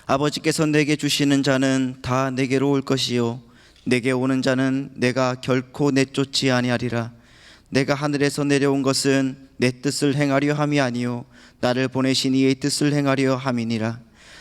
아버지께서 내게 주시는 자는 다 내게로 올 것이요 내게 오는 자는 내가 결코 내쫓지 아니하리라. 내가 하늘에서 내려온 것은 내 뜻을 행하려 함이 아니요 나를 보내신 이의 뜻을 행하려 함이니라.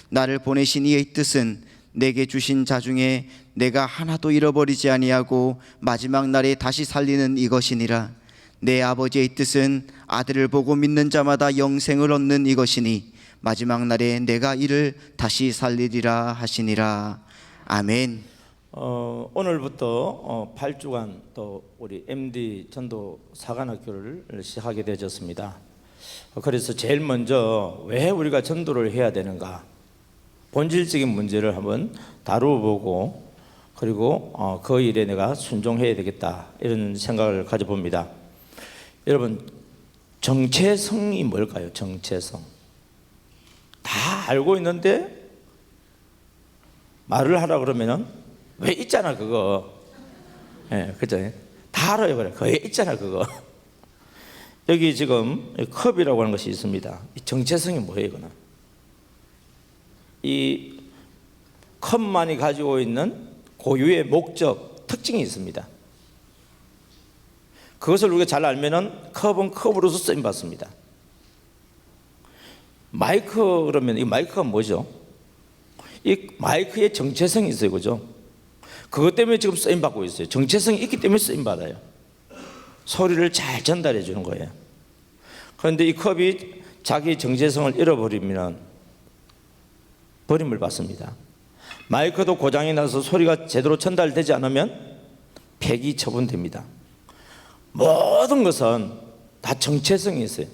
나를 보내신 이의 뜻은 내게 주신 자 중에 내가 하나도 잃어버리지 아니하고 마지막 날에 다시 살리는 이것이니라. 내 아버지의 뜻은 아들을 보고 믿는 자마다 영생을 얻는 이것이니 마지막 날에 내가 이를 다시 살리리라 하시니라. 아멘. 오늘부터 8주간 또 우리 MD 전도 사관학교를 시작하게 되었습니다. 그래서 제일 먼저 왜 우리가 전도를 해야 되는가, 본질적인 문제를 한번 다루어보고, 그리고 그 일에 내가 순종해야 되겠다, 이런 생각을 가져봅니다. 여러분, 정체성이 뭘까요? 정체성. 다 알고 있는데 말을 하라 그러면은 왜 있잖아 그거. 예, 그죠? 다 알아요. 그래. 왜 있잖아 그거. 여기 지금 컵이라고 하는 것이 있습니다. 이 정체성이 뭐예요, 이거는? 이 컵만이 가지고 있는 고유의 목적, 특징이 있습니다. 그것을 우리가 잘 알면은 컵은 컵으로서 쓰임 받습니다. 마이크 그러면 이 마이크가 뭐죠? 이 마이크의 정체성이 있어요, 그죠? 그것 때문에 지금 쓰임 받고 있어요. 정체성이 있기 때문에 쓰임 받아요. 소리를 잘 전달해 주는 거예요. 그런데 이 컵이 자기 정체성을 잃어버리면 버림을 받습니다. 마이크도 고장이 나서 소리가 제대로 전달되지 않으면 폐기 처분됩니다. 모든 것은 다 정체성이 있어요.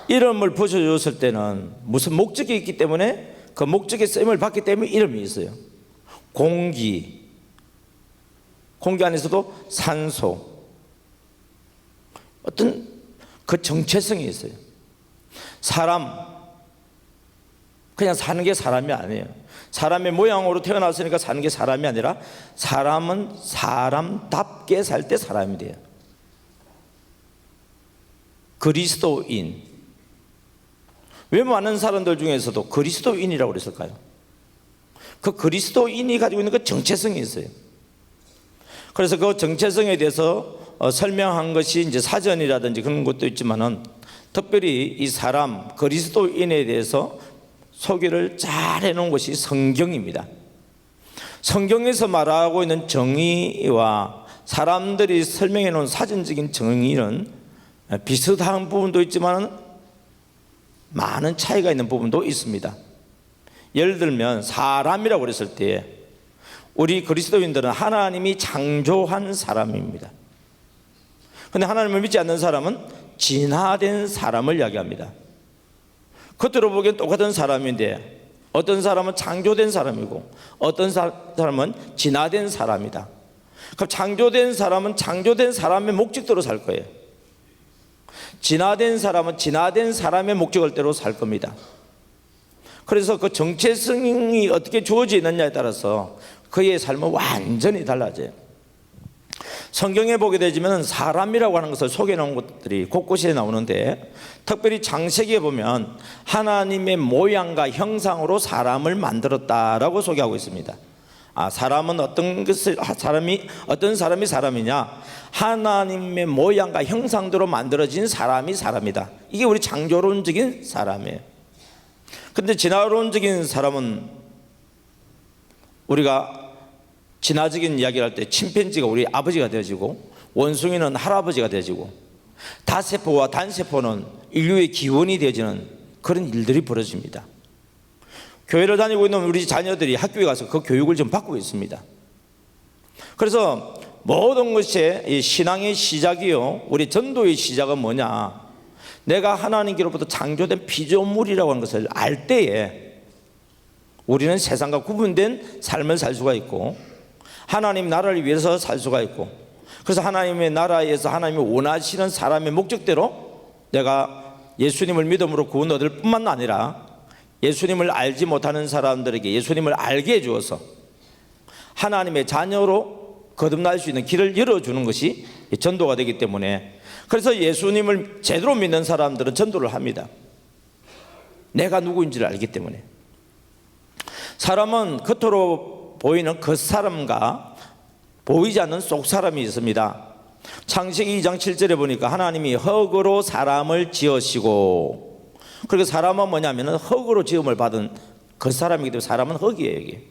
이름을 붙여줬을 때는 무슨 목적이 있기 때문에 그 목적의 쓰임을 받기 때문에 이름이 있어요. 공기 안에서도 산소, 어떤 그 정체성이 있어요. 사람, 그냥 사는 게 사람이 아니에요. 사람의 모양으로 태어났으니까 사는 게 사람이 아니라 사람은 사람답게 살 때 사람이 돼요. 그리스도인. 왜 많은 사람들 중에서도 그리스도인이라고 그랬을까요? 그 그리스도인이 가지고 있는 그 정체성이 있어요. 그래서 그 정체성에 대해서 설명한 것이 이제 사전이라든지 그런 것도 있지만은, 특별히 이 사람 그리스도인에 대해서 소개를 잘 해놓은 것이 성경입니다. 성경에서 말하고 있는 정의와 사람들이 설명해 놓은 사전적인 정의는 비슷한 부분도 있지만 많은 차이가 있는 부분도 있습니다. 예를 들면 사람이라고 그랬을 때 우리 그리스도인들은 하나님이 창조한 사람입니다. 그런데 하나님을 믿지 않는 사람은 진화된 사람을 이야기합니다. 겉으로 보기엔 똑같은 사람인데 어떤 사람은 창조된 사람이고 어떤 사람은 진화된 사람이다. 그럼 창조된 사람은 창조된 사람의 목적대로 살 거예요. 진화된 사람은 진화된 사람의 목적대로 살 겁니다. 그래서 그 정체성이 어떻게 주어져 있느냐에 따라서 그의 삶은 완전히 달라져요. 성경에 보게 되지만 사람이라고 하는 것을 소개해 놓은 것들이 곳곳에 나오는데, 특별히 창세기에 보면 하나님의 모양과 형상으로 사람을 만들었다라고 소개하고 있습니다. 사람은 어떤 사람이 사람이냐? 하나님의 모양과 형상대로 만들어진 사람이 사람이다. 이게 우리 창조론적인 사람이에요. 그런데 진화론적인 사람은 우리가 진화적인 이야기를 할 때 침팬지가 우리 아버지가 되어지고 원숭이는 할아버지가 되어지고 다세포와 단세포는 인류의 기원이 되어지는 그런 일들이 벌어집니다. 교회를 다니고 있는 우리 자녀들이 학교에 가서 그 교육을 좀 받고 있습니다. 그래서 모든 것이 신앙의 시작이요, 우리 전도의 시작은 뭐냐? 내가 하나님께로부터 창조된 피조물이라고 하는 것을 알 때에 우리는 세상과 구분된 삶을 살 수가 있고 하나님 나라를 위해서 살 수가 있고, 그래서 하나님의 나라에서 하나님이 원하시는 사람의 목적대로 내가 예수님을 믿음으로 구원 얻을 뿐만 아니라 예수님을 알지 못하는 사람들에게 예수님을 알게 해주어서 하나님의 자녀로 거듭날 수 있는 길을 열어주는 것이 전도가 되기 때문에, 그래서 예수님을 제대로 믿는 사람들은 전도를 합니다. 내가 누구인지를 알기 때문에. 사람은 겉으로 보이는 겉사람과 보이지 않는 속사람이 있습니다. 창세기 2장 7절에 보니까 하나님이 흙으로 사람을 지으시고, 그리고 사람은 뭐냐면 흙으로 지음을 받은 겉사람이기 때문에 사람은 흙이에요 이게.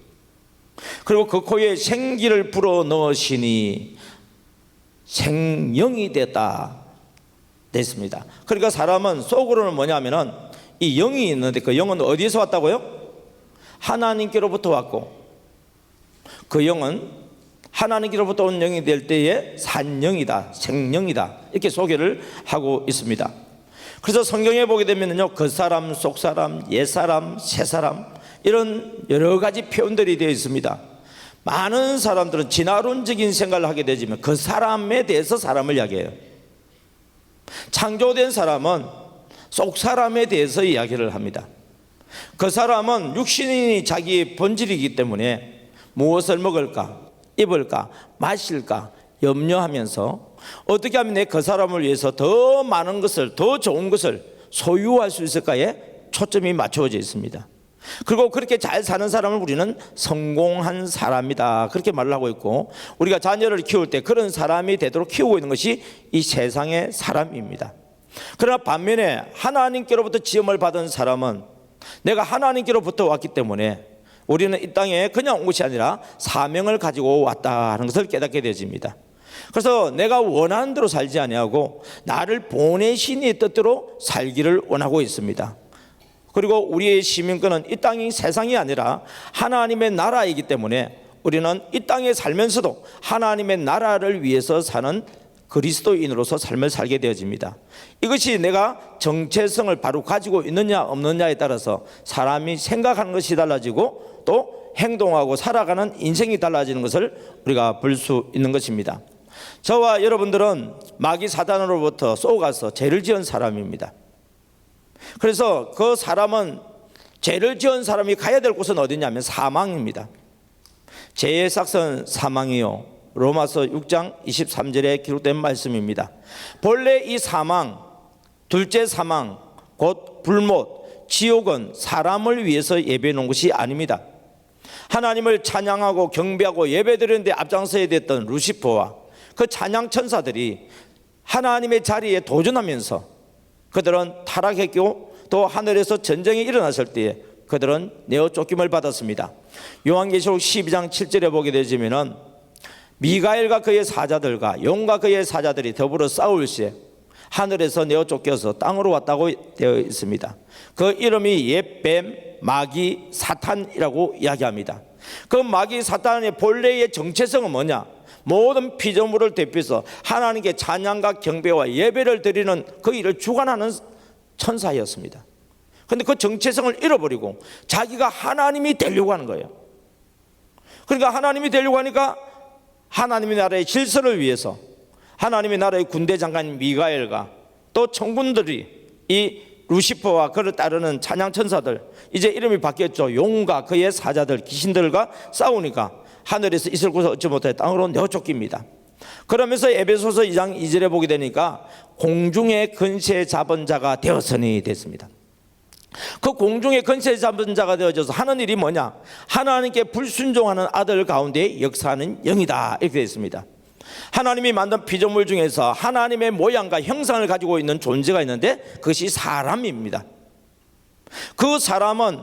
그리고 그 코에 생기를 불어 넣으시니 생영이 됐습니다. 그러니까 사람은 속으로는 뭐냐면은 이 영이 있는데 그 영은 어디에서 왔다고요? 하나님께로부터 왔고, 그 영은 하나님께로부터 온 영이 될 때에 산영이다, 생영이다, 이렇게 소개를 하고 있습니다. 그래서 성경에 보게 되면요, 겉사람, 속사람, 옛사람, 새사람, 이런 여러 가지 표현들이 되어 있습니다. 많은 사람들은 진화론적인 생각을 하게 되지만 그 사람에 대해서 사람을 이야기해요. 창조된 사람은 속사람에 대해서 이야기를 합니다. 그 사람은 육신이 자기의 본질이기 때문에 무엇을 먹을까, 입을까, 마실까 염려하면서 어떻게 하면 내 그 사람을 위해서 더 많은 것을, 더 좋은 것을 소유할 수 있을까에 초점이 맞춰져 있습니다. 그리고 그렇게 잘 사는 사람을 우리는 성공한 사람이다, 그렇게 말을 하고 있고, 우리가 자녀를 키울 때 그런 사람이 되도록 키우고 있는 것이 이 세상의 사람입니다. 그러나 반면에 하나님께로부터 지음을 받은 사람은 내가 하나님께로부터 왔기 때문에 우리는 이 땅에 그냥 온 것이 아니라 사명을 가지고 왔다는 것을 깨닫게 되어집니다. 그래서 내가 원하는 대로 살지 아니하고 나를 보내신 이의 뜻대로 살기를 원하고 있습니다. 그리고 우리의 시민권은 이 땅이 세상이 아니라 하나님의 나라이기 때문에 우리는 이 땅에 살면서도 하나님의 나라를 위해서 사는 그리스도인으로서 삶을 살게 되어집니다. 이것이 내가 정체성을 바로 가지고 있느냐 없느냐에 따라서 사람이 생각하는 것이 달라지고 또 행동하고 살아가는 인생이 달라지는 것을 우리가 볼 수 있는 것입니다. 저와 여러분들은 마귀 사단으로부터 쏘가서 죄를 지은 사람입니다. 그래서 그 사람은, 죄를 지은 사람이 가야 될 곳은 어디냐면 사망입니다. 죄의 삭은 사망이요, 로마서 6장 23절에 기록된 말씀입니다. 본래 이 사망, 둘째 사망, 곧 불못, 지옥은 사람을 위해서 예배해 놓은 것이 아닙니다. 하나님을 찬양하고 경배하고 예배드리는데 앞장서야 됐던 루시퍼와 그 찬양 천사들이 하나님의 자리에 도전하면서 그들은 타락했고, 또 하늘에서 전쟁이 일어났을 때에 그들은 내어 쫓김을 받았습니다. 요한계시록 12장 7절에 보게 되지면은 미가엘과 그의 사자들과 용과 그의 사자들이 더불어 싸울 시에 하늘에서 내어 쫓겨서 땅으로 왔다고 되어 있습니다. 그 이름이 옛뱀, 마귀, 사탄이라고 이야기합니다. 그 마귀 사탄의 본래의 정체성은 뭐냐? 모든 피조물을 대표해서 하나님께 찬양과 경배와 예배를 드리는 그 일을 주관하는 천사였습니다. 그런데 그 정체성을 잃어버리고 자기가 하나님이 되려고 하는 거예요. 그러니까 하나님이 되려고 하니까 하나님의 나라의 질서를 위해서 하나님의 나라의 군대 장관 미가엘과 또 청군들이 이 루시퍼와 그를 따르는 찬양 천사들, 이제 이름이 바뀌었죠. 용과 그의 사자들, 귀신들과 싸우니까 하늘에서 있을 곳을 얻지 못해 땅으로 내어 쫓깁니다. 그러면서 에베소서 2장 2절에 보게 되니까 공중의 근세 잡은 자가 되었으니 됐습니다. 그 공중의 근세 잡은 자가 되어져서 하는 일이 뭐냐? 하나님께 불순종하는 아들 가운데 역사하는 영이다, 이렇게 되어 있습니다. 하나님이 만든 피조물 중에서 하나님의 모양과 형상을 가지고 있는 존재가 있는데 그것이 사람입니다. 그 사람은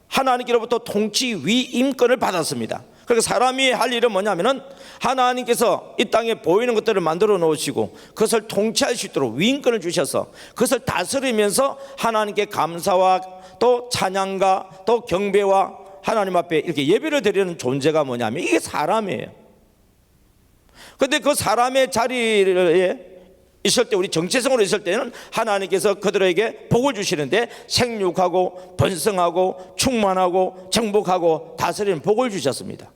하나님께로부터 통치 위임권을 받았습니다. 그러니까 사람이 할 일은 뭐냐면은 하나님께서 이 땅에 보이는 것들을 만들어 놓으시고 그것을 통치할 수 있도록 위임권을 주셔서 그것을 다스리면서 하나님께 감사와 또 찬양과 또 경배와 하나님 앞에 이렇게 예배를 드리는 존재가 뭐냐면 이게 사람이에요. 그런데 그 사람의 자리에 있을 때, 우리 정체성으로 있을 때는 하나님께서 그들에게 복을 주시는데 생육하고 번성하고 충만하고 정복하고 다스리는 복을 주셨습니다.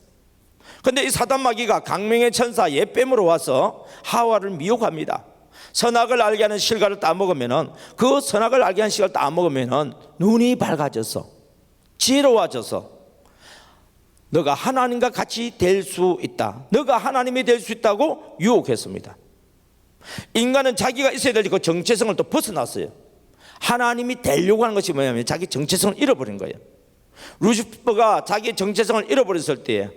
그런데 이 사단 마귀가 강명의 천사 옛뱀으로 와서 하와를 미혹합니다. 선악을 알게 하는 실과를 따먹으면은, 그 선악을 알게 하는 실과를 따먹으면은 눈이 밝아져서 지혜로워져서 너가 하나님과 같이 될 수 있다, 너가 하나님이 될 수 있다고 유혹했습니다. 인간은 자기가 있어야 될 그 정체성을 또 벗어났어요. 하나님이 되려고 하는 것이 뭐냐면 자기 정체성을 잃어버린 거예요. 루시퍼가 자기의 정체성을 잃어버렸을 때에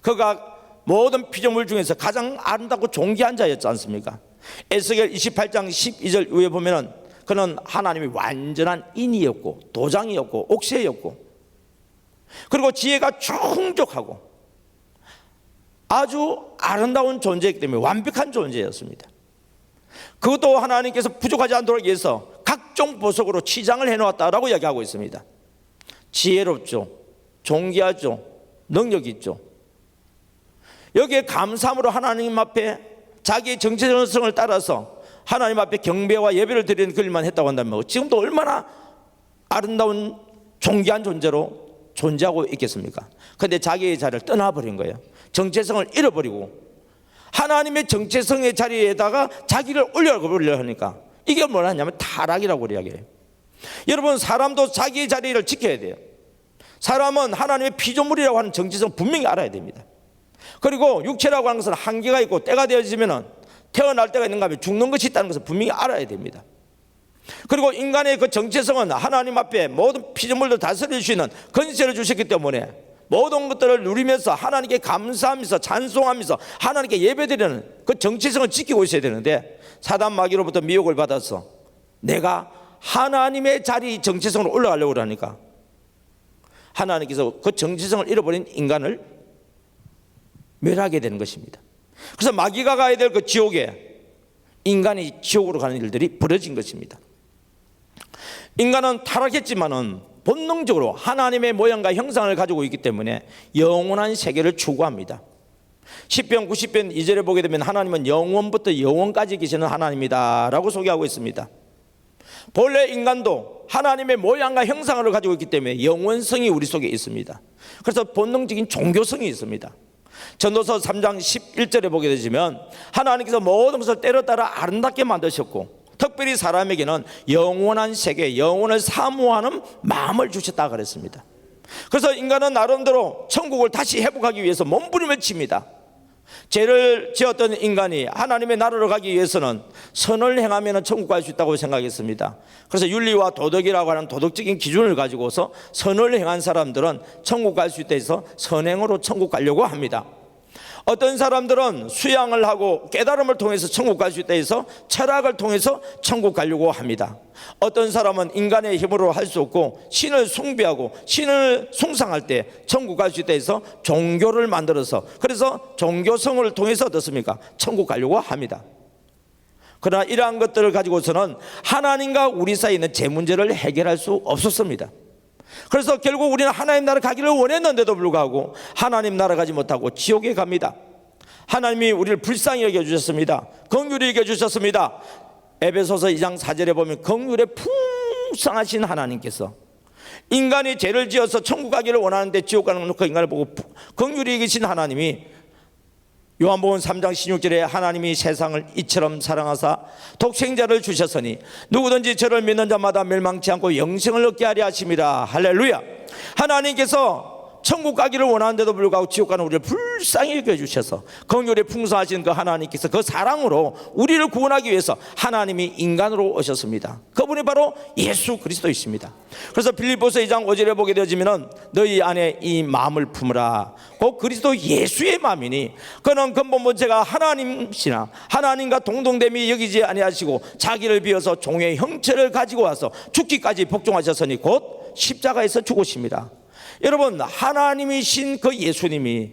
그가 모든 피조물 중에서 가장 아름답고 존귀한 자였지 않습니까? 에스겔 28장 12절 위에 보면은 그는 하나님의 완전한 인이었고 도장이었고 옥새였고 그리고 지혜가 충족하고 아주 아름다운 존재이기 때문에 완벽한 존재였습니다. 그것도 하나님께서 부족하지 않도록 위해서 각종 보석으로 치장을 해놓았다라고 이야기하고 있습니다. 지혜롭죠, 존귀하죠, 능력이 있죠. 여기에 감사함으로 하나님 앞에 자기의 정체성을 따라서 하나님 앞에 경배와 예배를 드리는 그 일만 했다고 한다면 지금도 얼마나 아름다운 존귀한 존재로 존재하고 있겠습니까? 그런데 자기의 자리를 떠나버린 거예요. 정체성을 잃어버리고 하나님의 정체성의 자리에다가 자기를 올려버리려 하니까 이게 뭐라 하냐면 타락이라고 이야기해요. 여러분, 사람도 자기의 자리를 지켜야 돼요. 사람은 하나님의 피조물이라고 하는 정체성 분명히 알아야 됩니다. 그리고 육체라고 하는 것은 한계가 있고 때가 되어지면 태어날 때가 있는가 하면 죽는 것이 있다는 것을 분명히 알아야 됩니다. 그리고 인간의 그 정체성은 하나님 앞에 모든 피조물들 다스릴 수 있는 권세를 주셨기 때문에 모든 것들을 누리면서 하나님께 감사하면서 찬송하면서 하나님께 예배드리는 그 정체성을 지키고 있어야 되는데 사단 마귀로부터 미혹을 받아서 내가 하나님의 자리 정체성으로 올라가려고 하니까 하나님께서 그 정체성을 잃어버린 인간을 멸하게 되는 것입니다. 그래서 마귀가 가야 될 그 지옥에 인간이 지옥으로 가는 일들이 벌어진 것입니다. 인간은 타락했지만은 본능적으로 하나님의 모양과 형상을 가지고 있기 때문에 영원한 세계를 추구합니다. 시편 90편 2절에 보게 되면 하나님은 영원부터 영원까지 계시는 하나님이다 라고 소개하고 있습니다. 본래 인간도 하나님의 모양과 형상을 가지고 있기 때문에 영원성이 우리 속에 있습니다. 그래서 본능적인 종교성이 있습니다. 전도서 3장 11절에 보게 되시면 하나님께서 모든 것을 때려따라 아름답게 만드셨고 특별히 사람에게는 영원한 세계, 영원을 사모하는 마음을 주셨다 그랬습니다. 그래서 인간은 나름대로 천국을 다시 회복하기 위해서 몸부림을 칩니다. 죄를 지었던 인간이 하나님의 나라로 가기 위해서는 선을 행하면 천국 갈 수 있다고 생각했습니다. 그래서 윤리와 도덕이라고 하는 도덕적인 기준을 가지고서 선을 행한 사람들은 천국 갈 수 있다 해서 선행으로 천국 가려고 합니다. 어떤 사람들은 수양을 하고 깨달음을 통해서 천국 갈 수 있다 해서 철학을 통해서 천국 가려고 합니다. 어떤 사람은 인간의 힘으로 할 수 없고 신을 숭배하고 신을 숭상할 때 천국 갈 수 있다 해서 종교를 만들어서 그래서 종교성을 통해서 어떻습니까? 천국 가려고 합니다. 그러나 이러한 것들을 가지고서는 하나님과 우리 사이에 있는 제 문제를 해결할 수 없었습니다. 그래서 결국 우리는 하나님 나라 가기를 원했는데도 불구하고 하나님 나라 가지 못하고 지옥에 갑니다. 하나님이 우리를 불쌍히 여겨주셨습니다. 긍휼히 여겨주셨습니다. 에베소서 2장 4절에 보면 긍휼에 풍성하신 하나님께서 인간이 죄를 지어서 천국 가기를 원하는데 지옥 가는 그 인간을 보고 긍휼히 여기신 하나님이 요한복음 3장 16절에 하나님이 세상을 이처럼 사랑하사 독생자를 주셨으니 누구든지 저를 믿는 자마다 멸망치 않고 영생을 얻게 하려 하심이라. 할렐루야. 하나님께서 천국 가기를 원하는데도 불구하고 지옥 가는 우리를 불쌍히 여겨주셔서 긍휼에 풍성하신 그 하나님께서 그 사랑으로 우리를 구원하기 위해서 하나님이 인간으로 오셨습니다. 그분이 바로 예수 그리스도이십니다. 그래서 빌립보서 2장 5절에 보게 되어지면 너희 안에 이 마음을 품으라. 곧 그리스도 예수의 마음이니 그는 근본 본체가 하나님이시나 하나님과 동등됨이 여기지 아니하시고 자기를 비워서 종의 형체를 가지고 와서 죽기까지 복종하셨으니 곧 십자가에서 죽으십니다. 여러분, 하나님이신 그 예수님이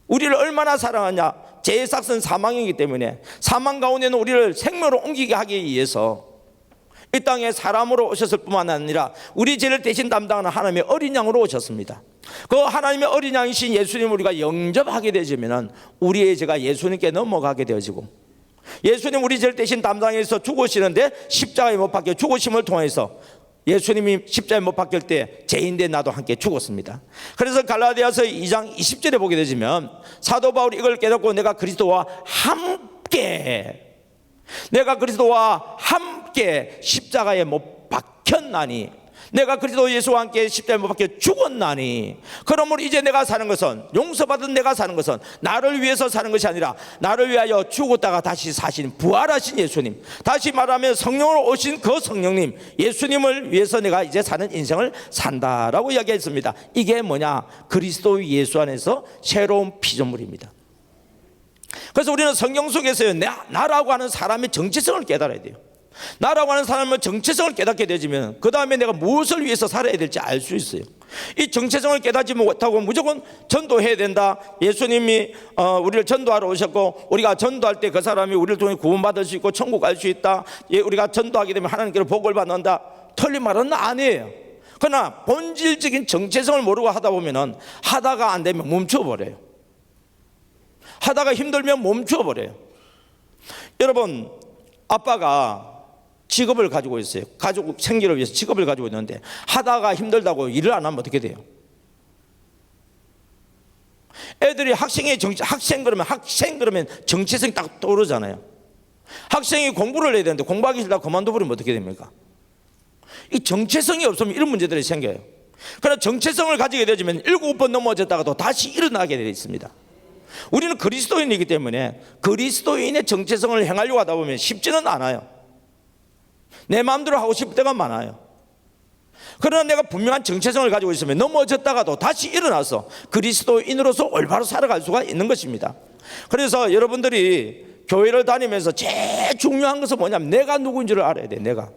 우리를 얼마나 사랑하냐. 죄의 삭은 사망이기 때문에 사망 가운데는 우리를 생명으로 옮기게 하기 위해서 이 땅에 사람으로 오셨을 뿐만 아니라 우리 죄를 대신 담당하는 하나님의 어린 양으로 오셨습니다. 그 하나님의 어린 양이신 예수님을 우리가 영접하게 되지면 우리의 죄가 예수님께 넘어가게 되어지고 예수님 우리 죄를 대신 담당해서 죽으시는데 십자가에 못 박혀 죽으심을 통해서 예수님이 십자가에 못 박힐 때 죄인된 나도 함께 죽었습니다. 그래서 갈라디아서 2장 20절에 보게 되시면 사도 바울이 이걸 깨닫고 내가 그리스도와 함께 십자가에 못 박혔나니 내가 그리스도 예수와 함께 십자가에 못 박혀 죽었나니 그러므로 이제 내가 사는 것은, 용서받은 내가 사는 것은 나를 위해서 사는 것이 아니라 나를 위하여 죽었다가 다시 사신 부활하신 예수님, 다시 말하면 성령으로 오신 그 성령님, 예수님을 위해서 내가 이제 사는 인생을 산다라고 이야기했습니다. 이게 뭐냐? 그리스도 예수 안에서 새로운 피조물입니다. 그래서 우리는 성경 속에서요, 나라고 하는 사람의 정체성을 깨달아야 돼요. 나라고 하는 사람의 정체성을 깨닫게 되지면 그 다음에 내가 무엇을 위해서 살아야 될지 알 수 있어요. 이 정체성을 깨닫지 못하고 무조건 전도해야 된다. 예수님이 우리를 전도하러 오셨고 우리가 전도할 때 그 사람이 우리를 통해 구원받을 수 있고 천국 갈 수 있다. 우리가 전도하게 되면 하나님께로 복을 받는다. 틀린 말은 아니에요. 그러나 본질적인 정체성을 모르고 하다 보면은 하다가 안 되면 멈춰버려요. 하다가 힘들면 멈춰버려요. 여러분, 아빠가 직업을 가지고 있어요. 가족 생계를 위해서 직업을 가지고 있는데 하다가 힘들다고 일을 안 하면 어떻게 돼요? 애들이 학생 그러면 정체성이 딱 떠오르잖아요. 학생이 공부를 해야 되는데 공부하기 싫다고 그만둬버리면 어떻게 됩니까? 이 정체성이 없으면 이런 문제들이 생겨요. 그러나 정체성을 가지게 되면 7번 넘어졌다가도 다시 일어나게 되어 있습니다. 우리는 그리스도인이기 때문에 그리스도인의 정체성을 행하려고 하다 보면 쉽지는 않아요. 내 마음대로 하고 싶을 때가 많아요. 그러나 내가 분명한 정체성을 가지고 있으면 넘어졌다가도 다시 일어나서 그리스도인으로서 올바로 살아갈 수가 있는 것입니다. 그래서 여러분들이 교회를 다니면서 제일 중요한 것은 뭐냐면 내가 누구인지를 알아야 돼. 내가.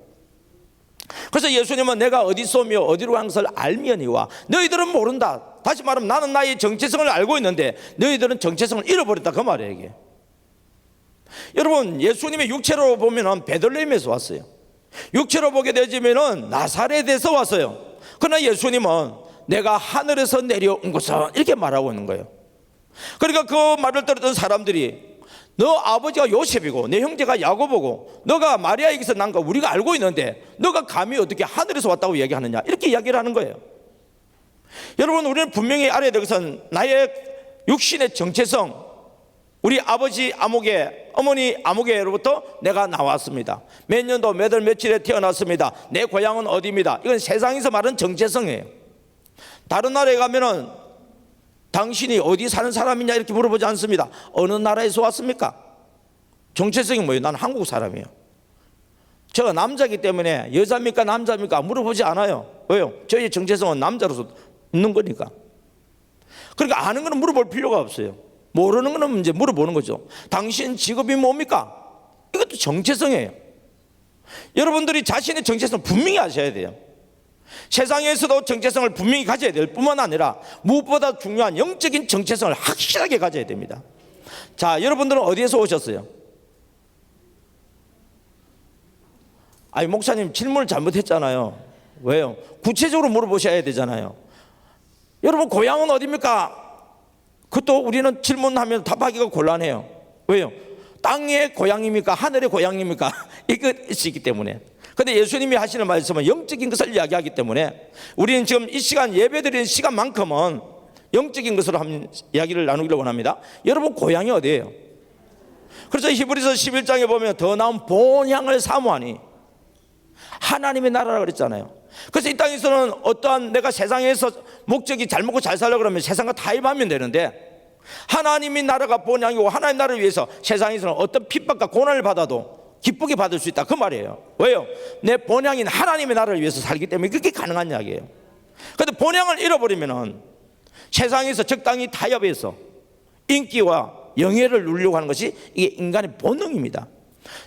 그래서 예수님은 내가 어디 쏘며 어디로 간 것을 알미언이와 너희들은 모른다. 다시 말하면 나는 나의 정체성을 알고 있는데 너희들은 정체성을 잃어버렸다, 그 말이에요. 이게. 여러분, 예수님의 육체로 보면 베들레헴에서 왔어요. 육체로 보게 되지면은 나사렛에서 왔어요. 그러나 예수님은 내가 하늘에서 내려온 것은 이렇게 말하고 있는 거예요. 그러니까 그 말을 들었던 사람들이 너 아버지가 요셉이고 내 형제가 야고보고 너가 마리아에게서 난 거 우리가 알고 있는데 너가 감히 어떻게 하늘에서 왔다고 얘기하느냐, 이렇게 이야기를 하는 거예요. 여러분, 우리는 분명히 알아야 될 것은 나의 육신의 정체성, 우리 아버지 아무개, 어머니 아무개로부터 내가 나왔습니다. 몇 년도 몇 월 며칠에 태어났습니다. 내 고향은 어디입니다. 이건 세상에서 말하는 정체성이에요. 다른 나라에 가면은 당신이 어디 사는 사람이냐 이렇게 물어보지 않습니다. 어느 나라에서 왔습니까? 정체성이 뭐예요? 나는 한국 사람이에요. 제가 남자이기 때문에 여자입니까 남자입니까 물어보지 않아요. 왜요? 저희 정체성은 남자로서 있는 거니까. 그러니까 아는 거는 물어볼 필요가 없어요. 모르는 거는 이제 물어보는 거죠. 당신 직업이 뭡니까? 이것도 정체성이에요. 여러분들이 자신의 정체성 분명히 아셔야 돼요. 세상에서도 정체성을 분명히 가져야 될 뿐만 아니라 무엇보다 중요한 영적인 정체성을 확실하게 가져야 됩니다. 자, 여러분들은 어디에서 오셨어요? 아니, 목사님 질문을 잘못했잖아요. 왜요? 구체적으로 물어보셔야 되잖아요. 여러분, 고향은 어디입니까? 그것도 우리는 질문하면 답하기가 곤란해요. 왜요? 땅의 고향입니까? 하늘의 고향입니까? 이것이 있기 때문에. 그런데 예수님이 하시는 말씀은 영적인 것을 이야기하기 때문에 우리는 지금 이 시간 예배드리는 시간만큼은 영적인 것으로 한번 이야기를 나누기를 원합니다. 여러분, 고향이 어디예요? 그래서 히브리서 11장에 보면 더 나은 본향을 사모하니, 하나님의 나라라 그랬잖아요. 그래서 이 땅에서는 어떠한 내가 세상에서 목적이 잘 먹고 잘 살려고 그러면 세상과 타협하면 되는데, 하나님의 나라가 본향이고 하나님의 나라를 위해서 세상에서는 어떤 핍박과 고난을 받아도 기쁘게 받을 수 있다, 그 말이에요. 왜요? 내 본향인 하나님의 나라를 위해서 살기 때문에 그렇게 가능한 이야기예요. 그런데 본향을 잃어버리면 세상에서 적당히 타협해서 인기와 영예를 누리려고 하는 것이 이게 인간의 본능입니다.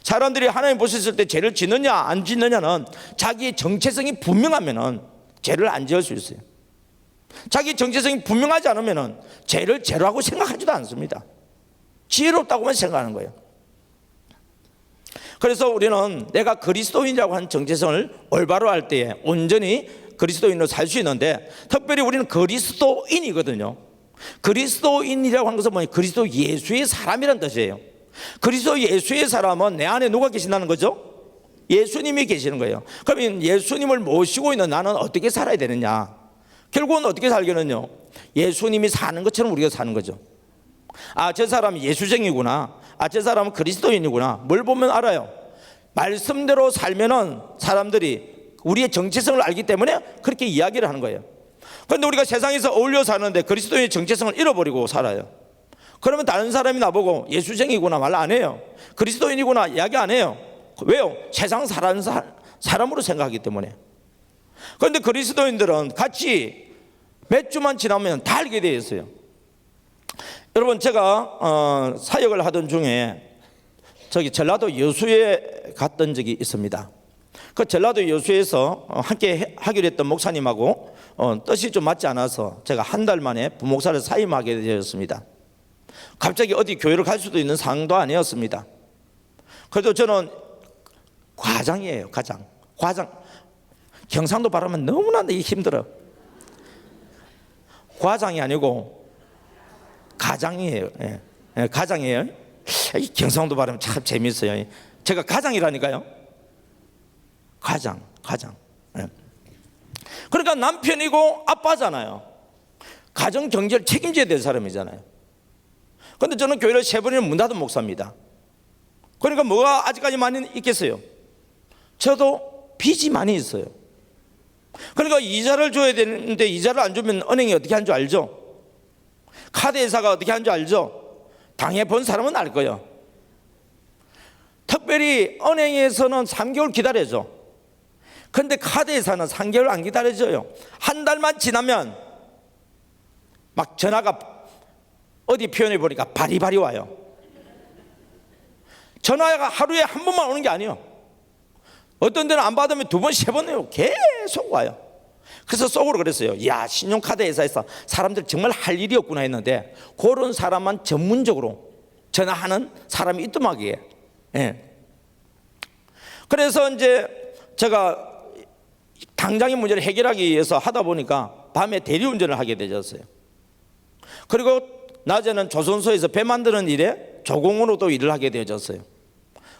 사람들이 하나님 보셨을 때 죄를 짓느냐 안 짓느냐는 자기의 정체성이 분명하면 죄를 안 지을 수 있어요. 자기 정체성이 분명하지 않으면 죄를 죄라고 생각하지도 않습니다. 지혜롭다고만 생각하는 거예요. 그래서 우리는 내가 그리스도인이라고 하는 정체성을 올바로 할 때에 온전히 그리스도인으로 살 수 있는데, 특별히 우리는 그리스도인이거든요. 그리스도인이라고 하는 것은 뭐냐? 그리스도 예수의 사람이라는 뜻이에요. 그리스도 예수의 사람은 내 안에 누가 계신다는 거죠? 예수님이 계시는 거예요. 그러면 예수님을 모시고 있는 나는 어떻게 살아야 되느냐? 결국은 어떻게 살기는요? 예수님이 사는 것처럼 우리가 사는 거죠. 아, 저 사람이 예수쟁이구나. 아, 저 사람은 그리스도인이구나. 뭘 보면 알아요? 말씀대로 살면은 사람들이 우리의 정체성을 알기 때문에 그렇게 이야기를 하는 거예요. 그런데 우리가 세상에서 어울려 사는데 그리스도의 정체성을 잃어버리고 살아요. 그러면 다른 사람이 나보고 예수쟁이구나 말 안 해요. 그리스도인이구나 이야기 안 해요. 왜요? 세상 사람으로 생각하기 때문에. 그런데 그리스도인들은 같이 몇 주만 지나면 다 알게 되어 있어요. 여러분, 제가 사역을 하던 중에 저기 전라도 여수에 갔던 적이 있습니다. 그 전라도 여수에서 함께 하기로 했던 목사님하고 뜻이 좀 맞지 않아서 제가 한 달 만에 부목사를 사임하게 되었습니다. 갑자기 어디 교회를 갈 수도 있는 상황도 아니었습니다. 그래도 저는 과장이에요. 과장. 경상도 발음은 너무나 힘들어. 과장이 아니고 가장이에요. 예. 예, 가장이에요. 이 경상도 발음 참 재밌어요. 제가 가장이라니까요. 가장. 예. 그러니까 남편이고 아빠잖아요. 가정 경제를 책임져야 될 사람이잖아요. 그런데 저는 교회를 3번이나 문 닫은 목사입니다. 그러니까 뭐가 아직까지 많이 있겠어요? 저도 빚이 많이 있어요. 그러니까 이자를 줘야 되는데 이자를 안 주면 은행이 어떻게 하는 줄 알죠? 카드 회사가 어떻게 하는 줄 알죠? 당해본 사람은 알 거예요. 특별히 은행에서는 3개월 기다려줘. 그런데 카드 회사는 3개월 안 기다려줘요. 한 달만 지나면 막 전화가 어디 표현해 보니까 바리바리 와요. 전화가 하루에 한 번만 오는 게 아니에요. 어떤 데는 안 받으면 2번, 3번 해요. 계속 와요. 그래서 속으로 그랬어요. 야, 신용카드 회사에서 사람들 정말 할 일이 없구나 했는데 그런 사람만 전문적으로 전화하는 사람이 있더마기에. 예. 그래서 이제 제가 당장의 문제를 해결하기 위해서 하다 보니까 밤에 대리운전을 하게 되었어요. 그리고 낮에는 조선소에서 배 만드는 일에 조공으로도 일을 하게 되어졌어요.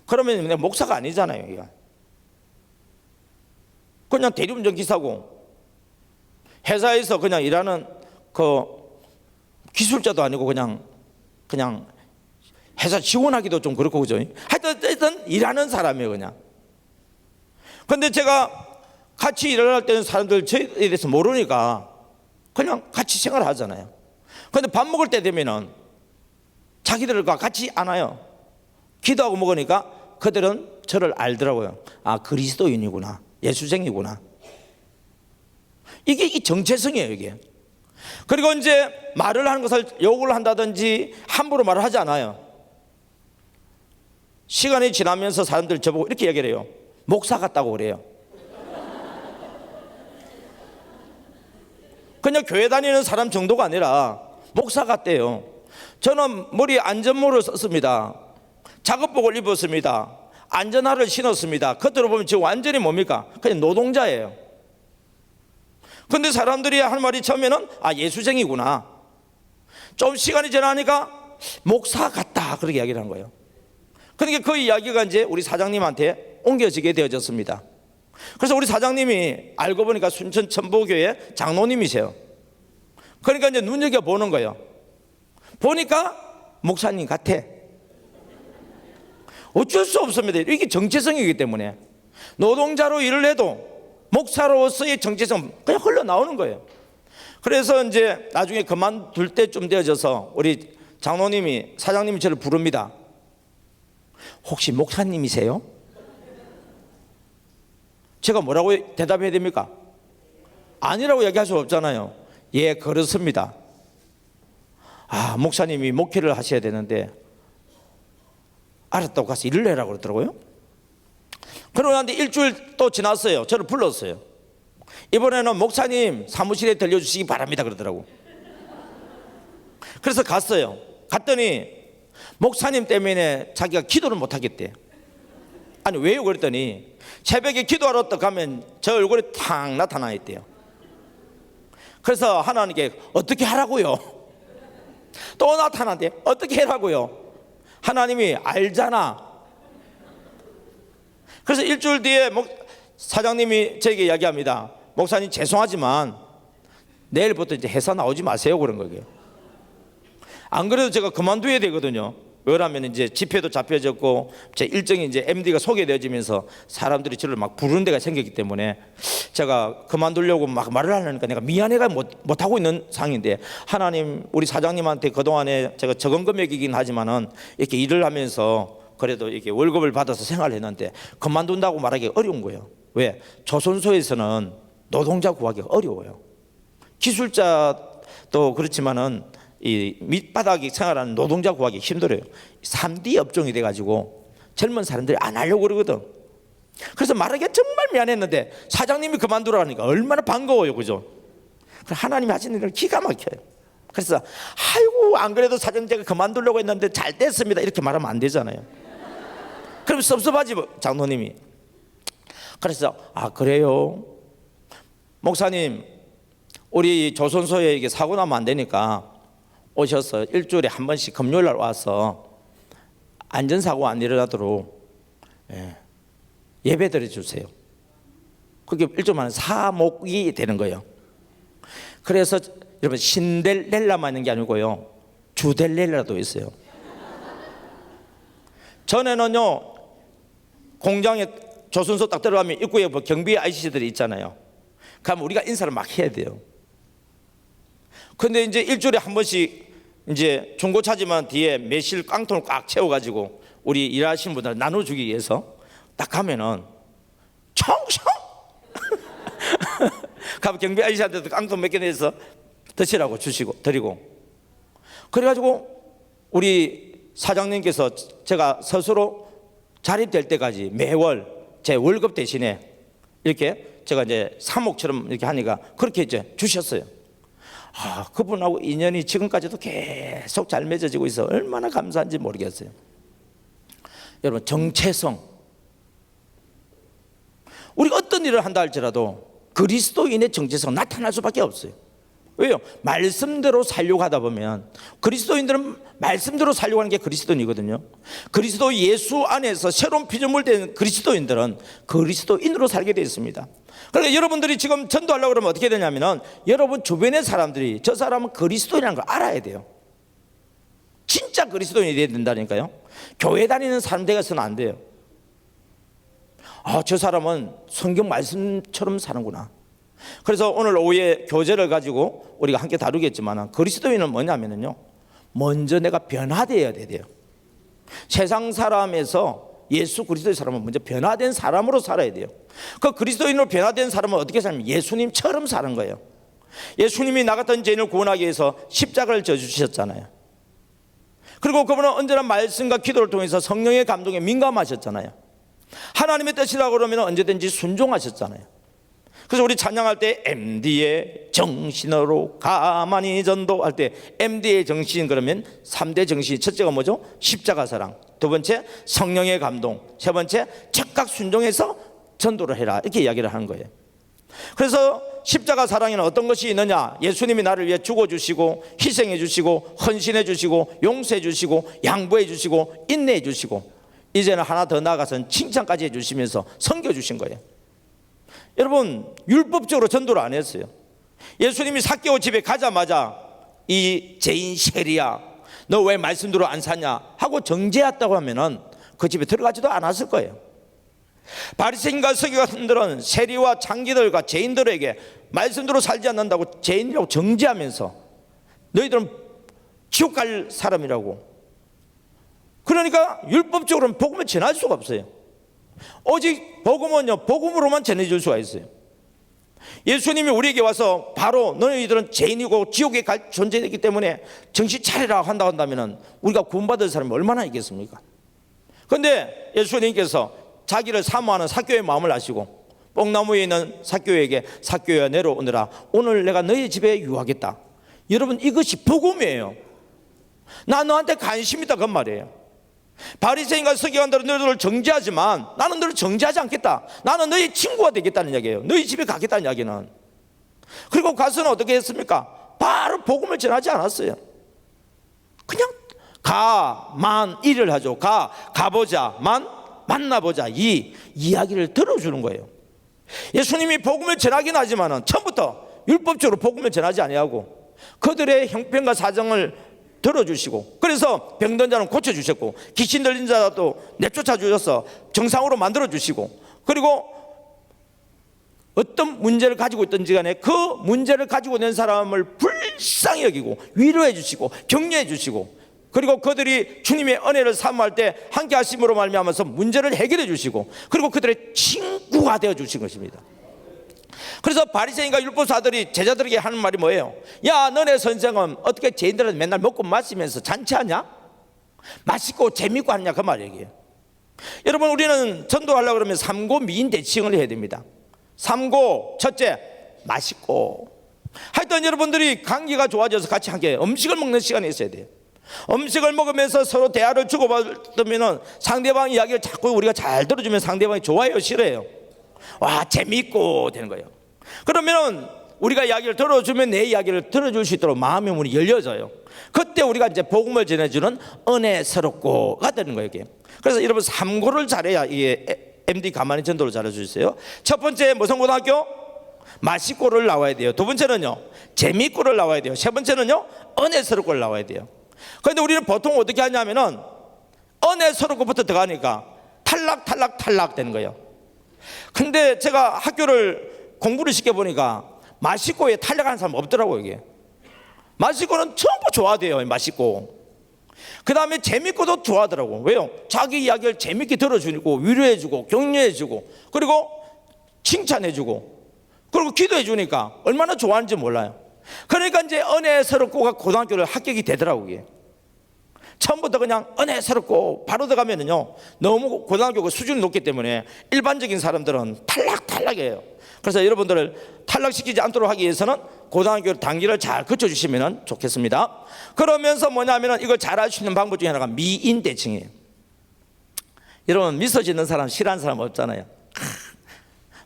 그러면 내가 목사가 아니잖아요. 이거. 그냥 대리운전 기사고 회사에서 그냥 일하는 그 기술자도 아니고 그냥 회사 지원하기도 좀 그렇고 그죠. 하여튼 일하는 사람이에요 그냥. 그런데 제가 같이 일을 할 때는 사람들 저에 대해서 모르니까 그냥 같이 생활하잖아요. 그런데 밥 먹을 때 되면은 자기들과 같이 안 와요. 기도하고 먹으니까 그들은 저를 알더라고요. 아, 그리스도인이구나, 예수쟁이구나. 이게 이 정체성이에요 이게. 그리고 이제 말을 하는 것을 욕을 한다든지 함부로 말을 하지 않아요. 시간이 지나면서 사람들 저보고 이렇게 얘기를 해요. 목사 같다고 그래요. 그냥 교회 다니는 사람 정도가 아니라 목사 같대요. 저는 머리에 안전모를 썼습니다. 작업복을 입었습니다. 안전화를 신었습니다. 겉으로 보면 지금 완전히 뭡니까? 그냥 노동자예요. 근데 사람들이 할 말이 처음에는 아, 예수쟁이구나. 좀 시간이 지나니까 목사 같다 그렇게 이야기를 한 거예요. 그러니까 그 이야기가 이제 우리 사장님한테 옮겨지게 되어졌습니다. 그래서 우리 사장님이 알고 보니까 순천 천보교회 장로님이세요. 그러니까 이제 눈여겨보는 거예요. 보니까 목사님 같아. 어쩔 수 없습니다. 이게 정체성이기 때문에 노동자로 일을 해도 목사로서의 정체성 그냥 흘러나오는 거예요. 그래서 이제 나중에 그만둘 때쯤 되어져서 우리 장로님이 사장님이 저를 부릅니다. 혹시 목사님이세요? 제가 뭐라고 대답해야 됩니까? 아니라고 얘기할 수 없잖아요. 예, 그렇습니다. 아, 목사님이 목회를 하셔야 되는데 알았다고 가서 일을 해라고 그러더라고요. 그러고 나는데 일주일 또 지났어요. 저를 불렀어요. 이번에는 목사님 사무실에 들려주시기 바랍니다 그러더라고. 그래서 갔어요. 갔더니 목사님 때문에 자기가 기도를 못 하겠대. 아니 왜요? 그랬더니 새벽에 기도하러 딱 가면 저 얼굴이 탁 나타나 있대요. 그래서 하나님께 어떻게 하라고요? 또 나타난대. 어떻게 하라고요? 하나님이 알잖아. 그래서 일주일 뒤에 사장님이 저에게 이야기합니다. 목사님 죄송하지만 내일부터 이제 회사 나오지 마세요 그런 거예요. 안 그래도 제가 그만둬야 되거든요. 왜냐하면 이제 집회도 잡혀졌고 제 일정이 이제 MD가 소개되어지면서 사람들이 저를 막 부르는 데가 생겼기 때문에 제가 그만두려고 막 말을 하려니까 내가 미안해가 못하고 있는 상황인데, 하나님 우리 사장님한테 그동안에 제가 적은 금액이긴 하지만은 이렇게 일을 하면서 그래도 이렇게 월급을 받아서 생활을 했는데 그만둔다고 말하기 어려운 거예요. 왜? 조선소에서는 노동자 구하기가 어려워요. 기술자도 그렇지만은 이 밑바닥에 생활하는 노동자 구하기 힘들어요. 3D 업종이 돼가지고 젊은 사람들이 안 하려고 그러거든. 그래서 말하기가 정말 미안했는데 사장님이 그만두라니까 얼마나 반가워요, 그죠? 하나님이 하시는 일은 기가 막혀요. 그래서 아이고 안 그래도 사장님 제가 그만두려고 했는데 잘 됐습니다 이렇게 말하면 안 되잖아요. 그럼 섭섭하지 장로님이. 그래서 아 그래요 목사님, 우리 조선소에 이게 사고 나면 안 되니까 오셔서 일주일에 한 번씩 금요일 날 와서 안전사고 안 일어나도록 예배 드려 주세요. 그게 일종의 사목이 되는 거예요. 그래서 여러분 신델렐라만 있는 게 아니고요, 주델렐라도 있어요. 전에는요 공장에 조선소 딱 들어가면 입구에 뭐 경비 아저씨들이 있잖아요. 그러면 우리가 인사를 막 해야 돼요. 근데 이제 일주일에 한 번씩 이제 중고차지만 뒤에 매실 깡통을 꽉 채워가지고 우리 일하시는 분들 나눠주기 위해서 딱 가면은 청청 가면 경비 아저씨한테도 깡통 몇 개 내서 드시라고 주시고 드리고, 그래가지고 우리 사장님께서 제가 스스로 자립될 때까지 매월 제 월급 대신에 이렇게 제가 이제 사목처럼 이렇게 하니까 그렇게 이제 주셨어요. 아, 그분하고 인연이 지금까지도 계속 잘 맺어지고 있어 얼마나 감사한지 모르겠어요. 여러분 정체성, 우리가 어떤 일을 한다 할지라도 그리스도인의 정체성 나타날 수밖에 없어요. 왜요? 말씀대로 살려고 하다 보면, 그리스도인들은 말씀대로 살려고 하는 게 그리스도인이거든요. 그리스도 예수 안에서 새로운 피조물 된 그리스도인들은 그리스도인으로 살게 되어 있습니다. 그러니까 여러분들이 지금 전도하려고 그러면 어떻게 되냐면은 여러분 주변의 사람들이 저 사람은 그리스도인이라는 걸 알아야 돼요. 진짜 그리스도인이 돼야 된다니까요. 교회 다니는 사람 되어서는 안 돼요. 아, 저 사람은 성경 말씀처럼 사는구나. 그래서 오늘 오후에 교제를 가지고 우리가 함께 다루겠지만, 그리스도인은 뭐냐면요, 먼저 내가 변화되어야 돼요. 세상 사람에서 예수 그리스도의 사람은 먼저 변화된 사람으로 살아야 돼요. 그 그리스도인으로 변화된 사람은 어떻게 살면 예수님처럼 사는 거예요. 예수님이 나 같은 죄인을 구원하기 위해서 십자가를 져주셨잖아요. 그리고 그분은 언제나 말씀과 기도를 통해서 성령의 감동에 민감하셨잖아요. 하나님의 뜻이라고 그러면 언제든지 순종하셨잖아요. 그래서 우리 찬양할 때 MD의 정신으로 가만히 전도할 때 MD의 정신 그러면 3대 정신, 첫째가 뭐죠? 십자가 사랑, 두 번째 성령의 감동, 세 번째 즉각 순종해서 전도를 해라, 이렇게 이야기를 하는 거예요. 그래서 십자가 사랑에는 어떤 것이 있느냐? 예수님이 나를 위해 죽어주시고 희생해 주시고 헌신해 주시고 용서해 주시고 양보해 주시고 인내해 주시고, 이제는 하나 더 나아가서는 칭찬까지 해 주시면서 섬겨 주신 거예요. 여러분 율법적으로 전도를 안 했어요. 예수님이 삭개오 집에 가자마자 이 죄인 세리야 너 왜 말씀대로 안 사냐 하고 정죄했다고 하면은 그 집에 들어가지도 않았을 거예요. 바리새인과 서기관들은 세리와 창기들과 죄인들에게 말씀대로 살지 않는다고 죄인이라고 정죄하면서 너희들은 지옥 갈 사람이라고, 그러니까 율법적으로는 복음을 전할 수가 없어요. 오직 복음은요, 복음으로만 전해줄 수가 있어요. 예수님이 우리에게 와서 바로 너희들은 죄인이고 지옥에 갈 존재이기 때문에 정신 차리라 한다고 한다면 우리가 구원받을 사람이 얼마나 있겠습니까? 그런데 예수님께서 자기를 사모하는 삭개오의 마음을 아시고 뽕나무에 있는 삭개오에게 삭개오야 내려오느라 오늘 내가 너희 집에 유하겠다. 여러분 이것이 복음이에요. 나 너한테 관심 있다 그 말이에요. 바리새인과 서기관들은 너희들을 정죄하지만 나는 너를 정죄하지 않겠다. 나는 너희 친구가 되겠다는 이야기예요. 너희 집에 가겠다는 이야기는. 그리고 가서는 어떻게 했습니까? 바로 복음을 전하지 않았어요. 그냥 가만 일을 하죠. 가보자 만 만나보자 이 이야기를 들어주는 거예요. 예수님이 복음을 전하긴 하지만 처음부터 율법적으로 복음을 전하지 아니하고 그들의 형편과 사정을 들어주시고, 그래서 병든 자는 고쳐주셨고, 귀신 들린 자도 내쫓아 주셔서 정상으로 만들어 주시고, 그리고 어떤 문제를 가지고 있든지 간에 그 문제를 가지고 있는 사람을 불쌍히 여기고 위로해 주시고 격려해 주시고, 그리고 그들이 주님의 은혜를 사모할 때 함께 하심으로 말미암아서 문제를 해결해 주시고, 그리고 그들의 친구가 되어 주신 것입니다. 그래서 바리새인과 율법사들이 제자들에게 하는 말이 뭐예요? 야, 너네 선생은 어떻게 죄인들은 맨날 먹고 마시면서 잔치하냐? 맛있고 재밌고 하냐, 그 말이에요. 여러분, 우리는 전도하려고 그러면 삼고 미인 대칭을 해야 됩니다. 삼고, 첫째, 맛있고. 하여튼 여러분들이 관계가 좋아져서 같이 함께 음식을 먹는 시간이 있어야 돼요. 음식을 먹으면서 서로 대화를 주고받으면 상대방 이야기를 자꾸 우리가 잘 들어주면 상대방이 좋아해요, 싫어해요? 와, 재밌고 되는 거예요. 그러면 우리가 이야기를 들어주면 내 이야기를 들어줄 수 있도록 마음의 문이 열려져요. 그때 우리가 이제 복음을 전해주는 은혜스럽고가 되는 거예요, 이게. 그래서 여러분, 삼고를 잘해야 이게 MD 가만히 전도를 잘해주세요. 첫 번째 무슨 고등학교? 맛있고를 나와야 돼요. 두 번째는요, 재밌고를 나와야 돼요. 세 번째는요, 은혜스럽고를 나와야 돼요. 그런데 우리는 보통 어떻게 하냐면은 은혜스럽고부터 들어가니까 탈락 되는 거예요. 근데 제가 학교를 공부를 시켜보니까 맛있고에 탈락하는 사람 없더라고요. 이게 맛있고는 전부 좋아돼요. 맛있고, 그 다음에 재밌고도 좋아하더라고. 왜요? 자기 이야기를 재밌게 들어주고 위로해주고 격려해주고 그리고 칭찬해주고 그리고 기도해주니까 얼마나 좋아하는지 몰라요. 그러니까 이제 은혜스럽고가 고등학교를 합격이 되더라고요. 이게 처음부터 그냥 은혜스럽고 바로 들어가면은요, 너무 고등학교 그 수준이 높기 때문에 일반적인 사람들은 탈락이에요. 그래서 여러분들을 탈락시키지 않도록 하기 위해서는 고등학교 단기를 잘 거쳐주시면 좋겠습니다. 그러면서 뭐냐면은 이걸 잘할 수 있는 방법 중에 하나가 미인 대칭이에요. 여러분, 미소 짓는 사람 싫어하는 사람 없잖아요.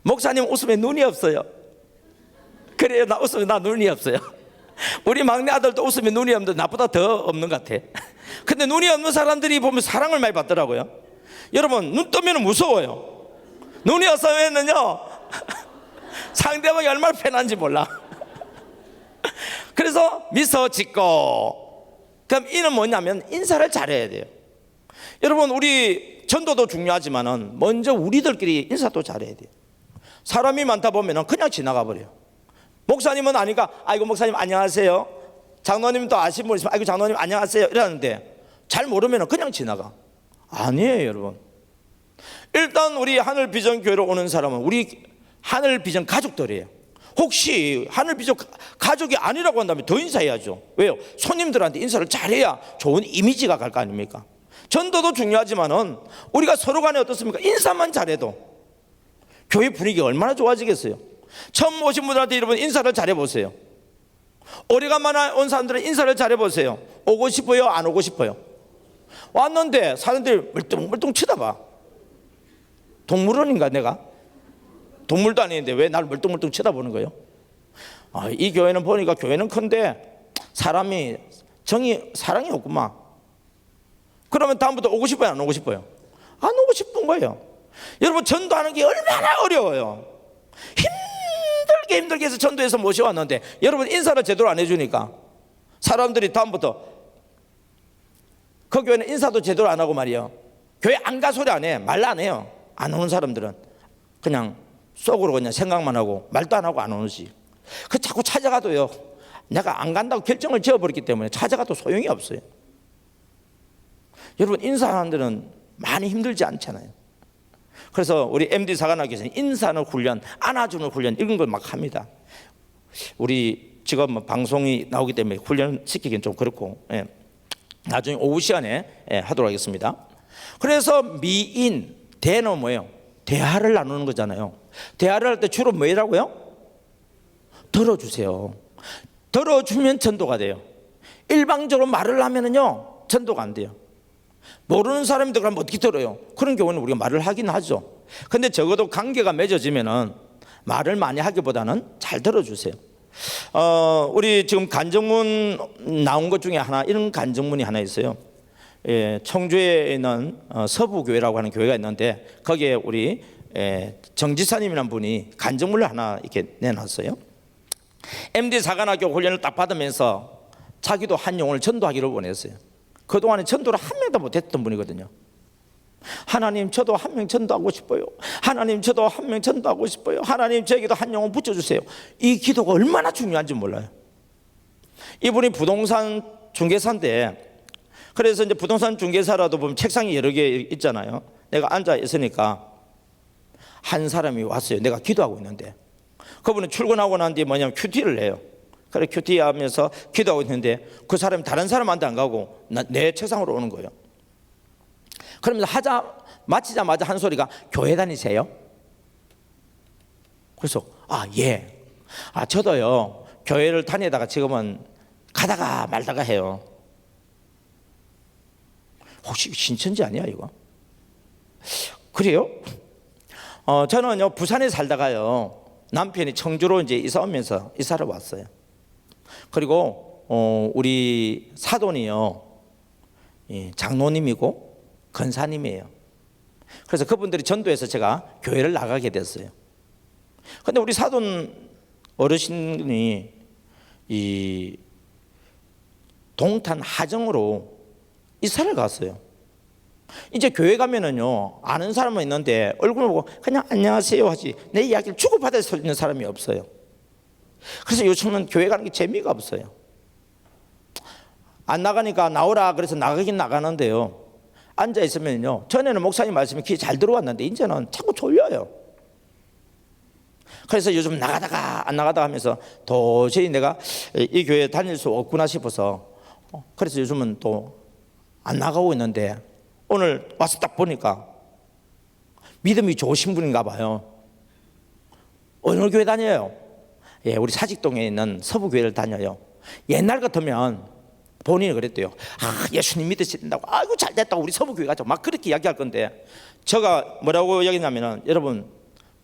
목사님 웃으면 눈이 없어요. 그래요, 나 웃으면 나 눈이 없어요. 우리 막내 아들도 웃으면 눈이 없는데 나보다 더 없는 것 같아. 근데 눈이 없는 사람들이 보면 사랑을 많이 받더라고요. 여러분, 눈 뜨면 무서워요. 눈이 없으면요 상대방이 얼마나 편한지 몰라. 그래서 미소 짓고, 그럼 이는 뭐냐면 인사를 잘해야 돼요. 여러분, 우리 전도도 중요하지만은 먼저 우리들끼리 인사도 잘해야 돼요. 사람이 많다 보면은 그냥 지나가 버려요. 목사님은 아니까 아이고 목사님 안녕하세요. 장로님도 아시는 분 있으면 아이고 장로님 안녕하세요 이러는데 잘 모르면 그냥 지나가. 아니에요, 여러분. 일단 우리 하늘비전교회로 오는 사람은 우리 하늘비전 가족들이에요. 혹시 하늘비전 가족이 아니라고 한다면 더 인사해야죠. 왜요? 손님들한테 인사를 잘해야 좋은 이미지가 갈 거 아닙니까? 전도도 중요하지만은 우리가 서로 간에 어떻습니까? 인사만 잘해도 교회 분위기가 얼마나 좋아지겠어요. 처음 오신 분들한테 여러분 인사를 잘해보세요. 오래간만에 온 사람들은 인사를 잘해보세요. 오고 싶어요? 안 오고 싶어요? 왔는데 사람들이 멀뚱멀뚱 쳐다봐. 동물원인가 내가? 동물도 아닌데 왜 나를 멀뚱멀뚱 쳐다보는 거예요? 이 교회는 보니까 교회는 큰데 사람이 사랑이 없구만. 그러면 다음부터 오고 싶어요? 안 오고 싶어요? 안 오고 싶은 거예요. 여러분, 전도하는 게 얼마나 어려워요. 힘들게 해서 전도해서 모셔왔는데 여러분 인사를 제대로 안 해주니까 사람들이 다음부터 그 교회는 인사도 제대로 안 하고 말이에요. 교회 안 가 소리 안 해. 말 안 해요. 안 오는 사람들은 그냥 속으로 그냥 생각만 하고 말도 안 하고 안 오는지. 그 자꾸 찾아가도요, 내가 안 간다고 결정을 지어버렸기 때문에 찾아가도 소용이 없어요. 여러분, 인사하는 데는 많이 힘들지 않잖아요. 그래서 우리 MD 사관학교에서는 인사는 훈련, 안아주는 훈련 이런 걸 막 합니다. 우리 지금 방송이 나오기 때문에 훈련 시키기는 좀 그렇고, 나중에 오후 시간에 하도록 하겠습니다. 그래서 미인, 대는 뭐예요? 대화를 나누는 거잖아요. 대화를 할 때 주로 뭐라고요? 들어주세요. 들어주면 전도가 돼요. 일방적으로 말을 하면은요 전도가 안 돼요. 모르는 사람들 그러면 어떻게 들어요? 그런 경우는 우리가 말을 하긴 하죠. 근데 적어도 관계가 맺어지면은 말을 많이 하기보다는 잘 들어주세요. 우리 지금 간증문 나온 것 중에 하나, 이런 간증문이 하나 있어요. 청주에 있는 서부교회라고 하는 교회가 있는데 거기에 우리 정지사님이라는 분이 간증문을 하나 이렇게 내놨어요. MD 사관학교 훈련을 딱 받으면서 자기도 한 영혼을 전도하기를 원했어요. 그동안에 전도를 한 명도 못했던 분이거든요. 하나님, 저도 한 명 전도하고 싶어요. 하나님, 저도 한 명 전도하고 싶어요. 하나님, 저에게도 한 영혼 붙여주세요. 이 기도가 얼마나 중요한지 몰라요. 이분이 부동산 중개사인데, 그래서 이제 부동산 중개사라도 보면 책상이 여러 개 있잖아요. 내가 앉아 있으니까 한 사람이 왔어요. 내가 기도하고 있는데 그분은 출근하고 난 뒤에 뭐냐면 큐티를 해요. 그래 큐티 하면서 기도하고 있는데 그 사람이 다른 사람한테 안 가고 내 책상으로 오는 거예요. 그러면서 마치자마자 한 소리가, 교회 다니세요? 그래서 예. 저도요 교회를 다니다가 지금은 가다가 말다가 해요. 혹시 신천지 아니야 이거? 그래요? 저는요 부산에 살다가요 남편이 청주로 이제 이사 오면서 이사를 왔어요. 그리고 우리 사돈이요 장로님이고 권사님이에요. 그래서 그분들이 전도해서 제가 교회를 나가게 됐어요. 근데 우리 사돈 어르신이 이 동탄 하정으로 이사를 갔어요. 이제 교회 가면은요 아는 사람은 있는데 얼굴 보고 그냥 안녕하세요 하지 내 이야기를 주고받을 수 있는 사람이 없어요. 그래서 요즘은 교회 가는 게 재미가 없어요. 안 나가니까 나오라 그래서 나가긴 나가는데요, 앉아 있으면요 전에는 목사님 말씀이 귀에 잘 들어왔는데 이제는 자꾸 졸려요. 그래서 요즘 나가다가 안 나가다가 하면서 도저히 내가 이 교회 다닐 수 없구나 싶어서 그래서 요즘은 또 안 나가고 있는데, 오늘 와서 딱 보니까 믿음이 좋으신 분인가 봐요. 어느 교회 다녀요? 예, 우리 사직동에 있는 서부교회를 다녀요. 옛날 같으면 본인이 그랬대요. 예수님 믿으셔야 된다고. 아이고 잘됐다고 우리 서부교회 가자. 막 그렇게 이야기할 건데, 제가 뭐라고 이야기냐면은, 여러분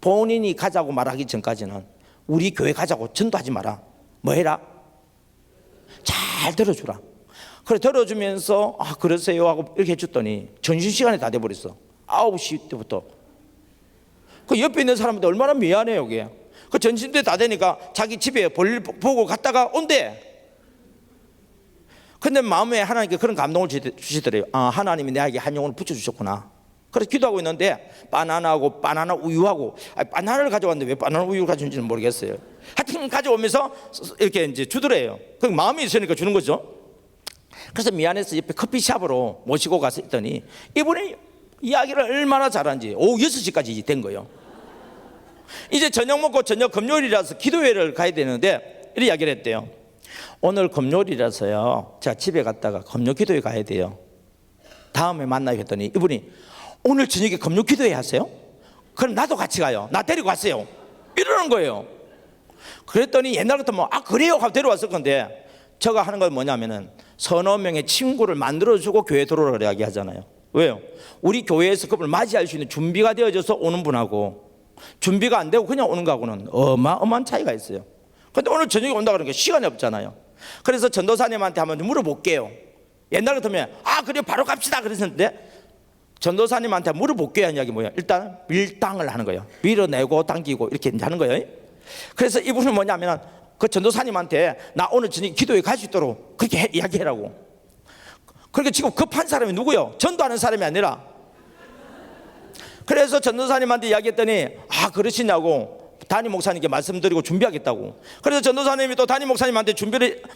본인이 가자고 말하기 전까지는 우리 교회 가자고 전도하지 마라. 뭐 해라? 잘 들어주라. 그래 들어주면서 그러세요 하고 이렇게 해줬더니 점심시간에 다 돼버렸어. 9시 때부터. 그 옆에 있는 사람한테 얼마나 미안해요 이게. 그 점심때 다 되니까 자기 집에 볼일 보고 갔다가 온대. 근데 마음에 하나님께 그런 감동을 주시더래요. 하나님이 내에게 한 영혼을 붙여주셨구나. 그래서 기도하고 있는데 바나나하고 바나나 우유하고, 바나나를 가져왔는데 왜 바나나 우유를 가져온지는 모르겠어요. 하여튼 가져오면서 이렇게 이제 주더래요. 그 마음이 있으니까 주는 거죠. 그래서 미안해서 옆에 커피숍으로 모시고 가서 했더니 이분이 이야기를 얼마나 잘하는지 오후 6시까지 된 거예요. 이제 저녁 먹고 저녁 금요일이라서 기도회를 가야 되는데 이렇게 이야기를 했대요. 오늘 금요일이라서요 제가 집에 갔다가 금요 기도회 가야 돼요. 다음에 만나요 했더니 이분이, 오늘 저녁에 금요 기도회 하세요? 그럼 나도 같이 가요. 나 데리고 갔어요. 이러는 거예요. 그랬더니 옛날 같으면 그래요 하고 데려왔을 건데, 제가 하는 건 뭐냐면은 서너 명의 친구를 만들어주고 교회 들어오라고 이야기하잖아요. 왜요? 우리 교회에서 그분을 맞이할 수 있는 준비가 되어져서 오는 분하고 준비가 안 되고 그냥 오는 거하고는 어마어마한 차이가 있어요. 근데 오늘 저녁에 온다 그러니까 시간이 없잖아요. 그래서 전도사님한테 한번 물어볼게요. 옛날 같으면 그래 바로 갑시다 그랬었는데, 전도사님한테 물어볼게요 하는 이야기 뭐예요? 일단 밀당을 하는 거예요. 밀어내고 당기고 이렇게 하는 거예요. 그래서 이분은 뭐냐면 그 전도사님한테 나 오늘 저녁 기도에 갈 수 있도록 그렇게 이야기해라고. 그러니까 지금 급한 사람이 누구요? 전도하는 사람이 아니라. 그래서 전도사님한테 이야기했더니 그러시냐고 담임 목사님께 말씀드리고 준비하겠다고. 그래서 전도사님이 또 담임 목사님한테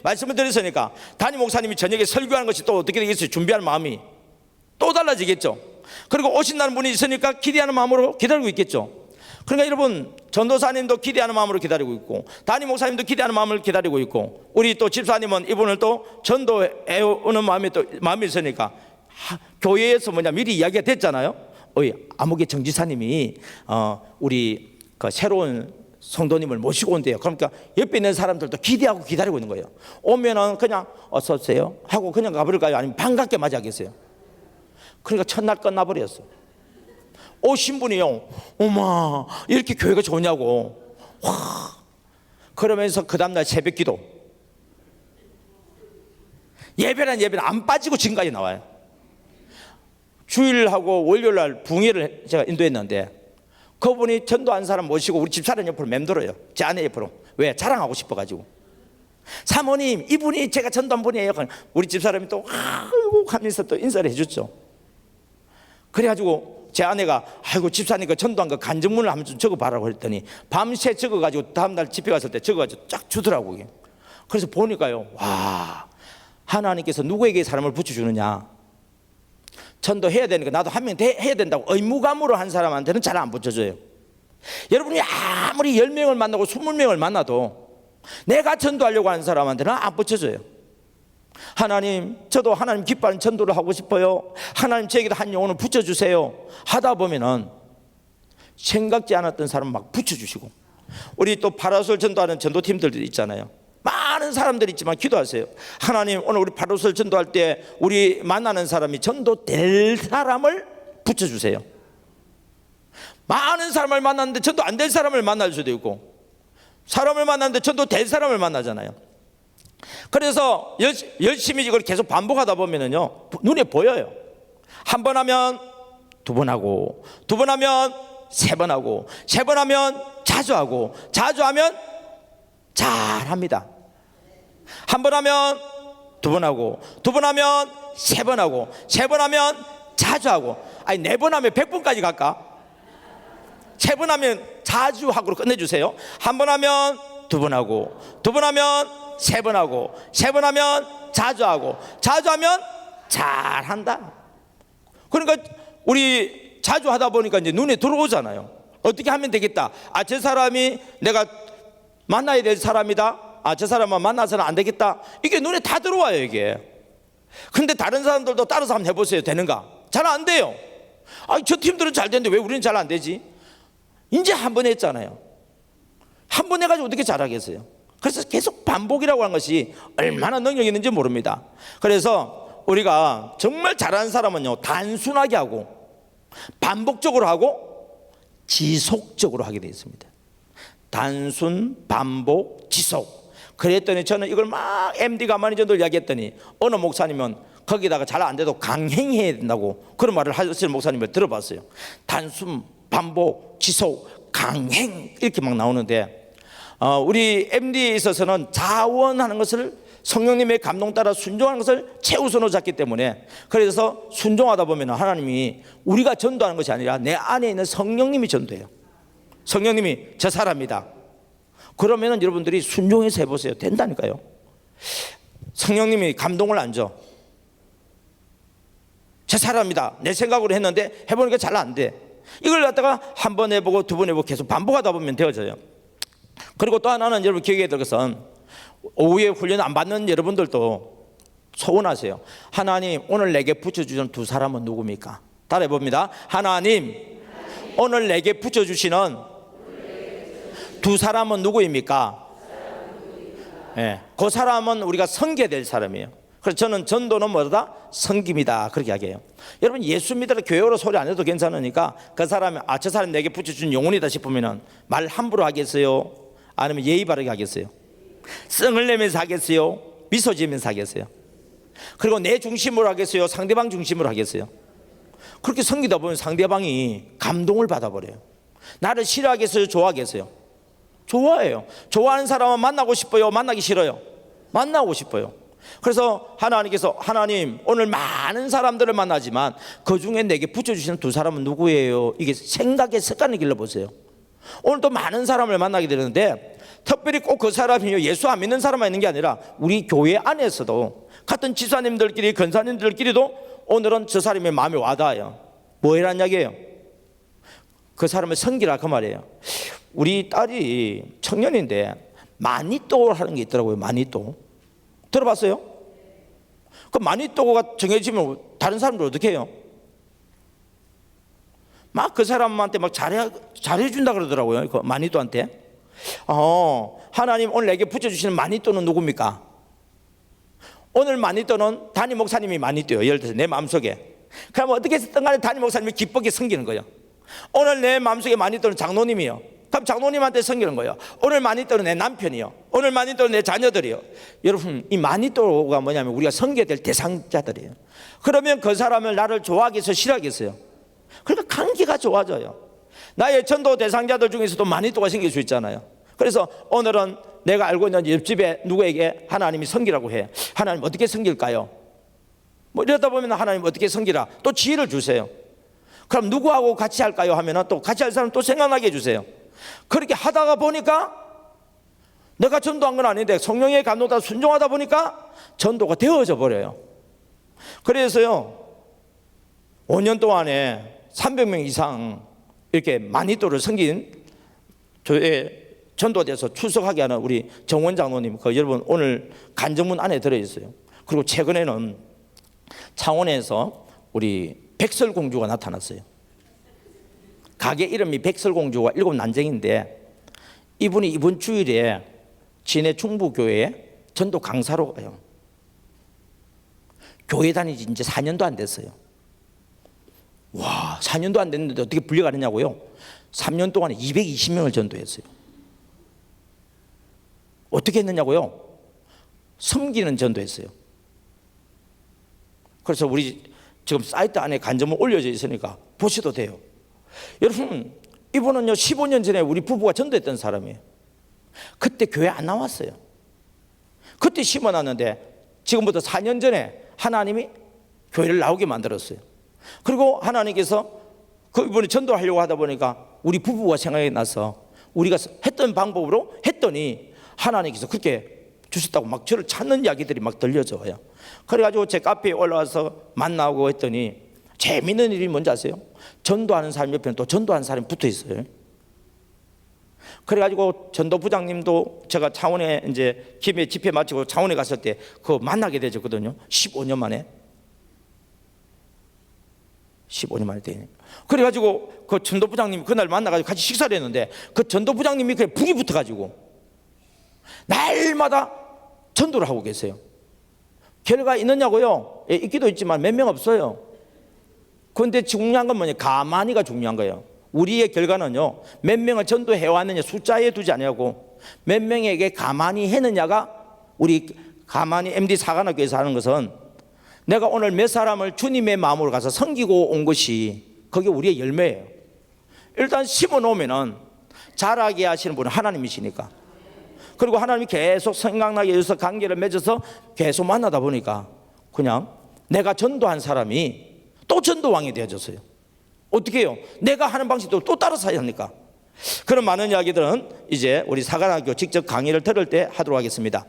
말씀을 드렸으니까 담임 목사님이 저녁에 설교하는 것이 또 어떻게 되겠어요? 준비하는 마음이 또 달라지겠죠. 그리고 오신다는 분이 있으니까 기대하는 마음으로 기다리고 있겠죠. 그러니까 여러분, 전도사님도 기대하는 마음으로 기다리고 있고 담임 목사님도 기대하는 마음을 기다리고 있고, 우리 또 집사님은 이분을 또 전도해 오는 마음이 있으니까 교회에서 미리 이야기가 됐잖아요. 아무개 정지사님이 우리 그 새로운 성도님을 모시고 온대요. 그러니까 옆에 있는 사람들도 기대하고 기다리고 있는 거예요. 오면은 그냥 어서 오세요 하고 그냥 가버릴까요? 아니면 반갑게 맞이하겠어요? 그러니까 첫날 끝나버렸어. 오신 분이요, 어마 이렇게 교회가 좋냐고. 그러면서 그 다음날 새벽 기도, 예배는 안 빠지고 지금까지 나와요. 주일하고 월요일날 붕예를 제가 인도했는데 그분이 전도한 사람 모시고 우리 집사람 옆으로 맴돌아요. 제 아내 옆으로. 왜? 자랑하고 싶어가지고. 사모님, 이분이 제가 전도한 분이에요. 우리 집사람이 또 아이고 하면서 또 인사를 해줬죠. 그래가지고 제 아내가 아이고 집사님 그 전도한 거 간증문을 한번 좀 적어봐라고 했더니 밤새 적어가지고 다음날 집에 갔을 때 적어가지고 쫙 주더라고요. 그래서 보니까요, 와, 하나님께서 누구에게 사람을 붙여주느냐, 전도해야 되니까 나도 한 명 해야 된다고 의무감으로 한 사람한테는 잘 안 붙여줘요. 여러분이 아무리 10명을 만나고 20명을 만나도 내가 전도하려고 하는 사람한테는 안 붙여줘요. 하나님, 저도 하나님 기뻐하는 전도를 하고 싶어요. 하나님 저에게도 한 영혼을 붙여주세요. 하다 보면은 생각지 않았던 사람 막 붙여주시고, 우리 또 파라솔 전도하는 전도팀들 있잖아요. 많은 사람들이 있지만 기도하세요. 하나님, 오늘 우리 파라솔 전도할 때 우리 만나는 사람이 전도될 사람을 붙여주세요. 많은 사람을 만났는데 전도 안 될 사람을 만날 수도 있고, 사람을 만났는데 전도 될 사람을 만나잖아요. 그래서 열심히 이걸 계속 반복하다 보면은요, 눈에 보여요. 한 번 하면 두 번 하고, 두 번 하면 세 번 하고, 세 번 하면 자주 하고, 자주 하면 잘합니다. 한 번 하면 두 번 하고, 두 번 하면 세 번 하고, 세 번 하면 자주 하고, 아니 4번 하면 100번까지 갈까? 세 번 하면 자주 하고 끝내주세요. 한 번 하면 두 번 하고, 두 번 하면 세 번 하고, 세 번 하면 자주 하고, 자주 하면 잘한다. 그러니까 우리 자주 하다 보니까 이제 눈에 들어오잖아요. 어떻게 하면 되겠다. 아, 저 사람이 내가 만나야 될 사람이다. 아, 저 사람만 만나서는 안 되겠다. 이게 눈에 다 들어와요, 이게. 근데 다른 사람들도 따라서 한번 해보세요. 되는가? 잘 안 돼요. 아, 저 팀들은 잘 되는데 왜 우리는 잘 안 되지? 이제 한 번 했잖아요. 한 번 해가지고 어떻게 잘하겠어요? 그래서 계속 반복이라고 하는 것이 얼마나 능력이 있는지 모릅니다. 그래서 우리가 정말 잘하는 사람은요, 단순하게 하고 반복적으로 하고 지속적으로 하게 되어 있습니다. 단순, 반복, 지속. 그랬더니 저는 이걸 막 MD가 많이 전도를 이야기했더니 어느 목사님은 거기다가 잘 안 돼도 강행해야 된다고 그런 말을 하시는 목사님을 들어봤어요. 단순, 반복, 지속, 강행 이렇게 막 나오는데, 우리 MD에 있어서는 자원하는 것을 성령님의 감동 따라 순종하는 것을 최우선으로 잡기 때문에, 그래서 순종하다 보면 하나님이 우리가 전도하는 것이 아니라 내 안에 있는 성령님이 전도해요. 성령님이 저 사람이다. 그러면 여러분들이 순종해서 해보세요. 된다니까요. 성령님이 감동을 안 줘. 제 사람이다. 내 생각으로 했는데 해보니까 잘 안 돼. 이걸 갖다가 한 번 해보고 두 번 해보고 계속 반복하다 보면 되어져요. 그리고 또 하나는 여러분 기억해야 될 것은, 오후에 훈련 안 받는 여러분들도 소원하세요. 하나님, 오늘 내게 붙여주시는 두 사람은 누굽니까? 따라해 봅니다. 하나님, 오늘 내게 붙여주시는 두 사람은 누구입니까? 네, 그 사람은 우리가 섬겨야 될 사람이에요. 그래서 저는 전도는 뭐다? 섬김이다, 그렇게 이야기해요. 여러분, 예수 믿으러 교회로 소리 안 해도 괜찮으니까 그 사람이 아, 저 사람 내게 붙여준 영혼이다 싶으면 말 함부로 하겠어요? 아니면 예의 바르게 하겠어요? 성을 내면서 하겠어요? 미소 지으면서 하겠어요? 그리고 내 중심으로 하겠어요? 상대방 중심으로 하겠어요? 그렇게 섬기다 보면 상대방이 감동을 받아버려요. 나를 싫어하겠어요? 좋아하겠어요? 좋아해요. 좋아하는 사람은 만나고 싶어요? 만나기 싫어요? 만나고 싶어요. 그래서 하나님께서, 하나님, 오늘 많은 사람들을 만나지만 그 중에 내게 붙여주시는 두 사람은 누구예요? 이게 생각의 습관을 길러보세요. 오늘도 많은 사람을 만나게 되는데, 특별히 꼭 그 사람이 예수 안 믿는 사람만 있는 게 아니라 우리 교회 안에서도 같은 지사님들끼리, 권사님들끼리도 오늘은 저 사람의 마음에 와닿아요. 뭐 해란 이야기예요? 그 사람을 섬기라, 그 말이에요. 우리 딸이 청년인데 마니또를 하는 게 있더라고요. 마니또 들어봤어요? 그 마니또가 정해지면 다른 사람들 어떻게 해요? 막 그 사람한테 막 잘해준다 그러더라고요. 그 마니또한테. 하나님, 오늘 내게 붙여주시는 마니또는 누굽니까? 오늘 마니또는 담임 목사님이 마니또예요. 예를 들어서 내 마음속에. 그럼 어떻게 했든 간에 담임 목사님이 기쁘게 섬기는 거예요. 오늘 내 마음속에 마니또는 장로님이요. 그럼 장로님한테 섬기는 거예요. 오늘 마니또는 내 남편이요. 오늘 마니또는 내 자녀들이요. 여러분, 이 마니또가 뭐냐면 우리가 섬겨야 될 대상자들이에요. 그러면 그 사람을 나를 좋아하겠어요? 싫어하겠어요? 그러니까 관계가 좋아져요. 나의 전도 대상자들 중에서도 마니또가 생길 수 있잖아요. 그래서 오늘은 내가 알고 있는 옆집에 누구에게 하나님이 섬기라고 해. 하나님 어떻게 섬길까요? 뭐 이러다 보면 하나님 어떻게 섬기라 또 지혜를 주세요. 그럼 누구하고 같이 할까요? 하면 또 같이 할 사람 또 생각나게 해주세요. 그렇게 하다가 보니까 내가 전도한 건 아닌데 성령의 감동에 순종하다 보니까 전도가 되어져 버려요. 그래서요 5년 동안에 300명 이상 이렇게 마니또를 섬긴 교회 전도돼서 출석하게 하는 우리 정원 장로님, 그 여러분 오늘 간증문 안에 들어있어요. 그리고 최근에는 창원에서 우리 백설공주가 나타났어요. 가게 이름이 백설공주가 7난쟁인데 이분이 이번 주일에 진해 충북교회에 전도 강사로 가요. 교회 다닌 지 이제 4년도 안 됐어요. 와, 4년도 안 됐는데 어떻게 불려가느냐고요? 3년 동안에 220명을 전도했어요. 어떻게 했느냐고요? 섬기는 전도했어요. 그래서 우리 지금 사이트 안에 간증문 올려져 있으니까 보셔도 돼요. 여러분, 이분은요 15년 전에 우리 부부가 전도했던 사람이에요. 그때 교회 안 나왔어요. 그때 심어놨는데 지금부터 4년 전에 하나님이 교회를 나오게 만들었어요. 그리고 하나님께서 그분이 전도하려고 하다 보니까 우리 부부가 생각이 나서 우리가 했던 방법으로 했더니 하나님께서 그렇게 주셨다고 막 저를 찾는 이야기들이 막 들려져요. 그래가지고 제 카페에 올라와서 만나고 했더니 재밌는 일이 뭔지 아세요? 전도하는 사람 옆에는 또 전도하는 사람이 붙어 있어요. 그래가지고 전도부장님도 제가 창원에 이제 김해 집회 마치고 창원에 갔을 때 그거 만나게 되었거든요. 15년 만에. 15년 만에 되니. 그래가지고 그 전도부장님이 그날 만나가지고 같이 식사를 했는데 그 전도부장님이 그냥 불이 붙어가지고 날마다 전도를 하고 계세요. 결과 있느냐고요? 예, 있기도 있지만 몇 명 없어요. 그런데 중요한 건 뭐냐? 가만히가 중요한 거예요. 우리의 결과는요 몇 명을 전도해 왔느냐 숫자에 두지 아니하고 몇 명에게 가만히 했느냐가 우리 가만히 MD 사관학교에서 하는 것은 내가 오늘 몇 사람을 주님의 마음으로 가서 섬기고 온 것이 그게 우리의 열매예요. 일단 심어 놓으면은 자라게 하시는 분은 하나님이시니까. 그리고 하나님이 계속 생각나게 해서 관계를 맺어서 계속 만나다 보니까 그냥 내가 전도한 사람이 또 전도왕이 되어졌어요. 어떻게 해요? 내가 하는 방식도 또 따라서 해야 합니까? 그런 많은 이야기들은 이제 우리 사관학교 직접 강의를 들을 때 하도록 하겠습니다.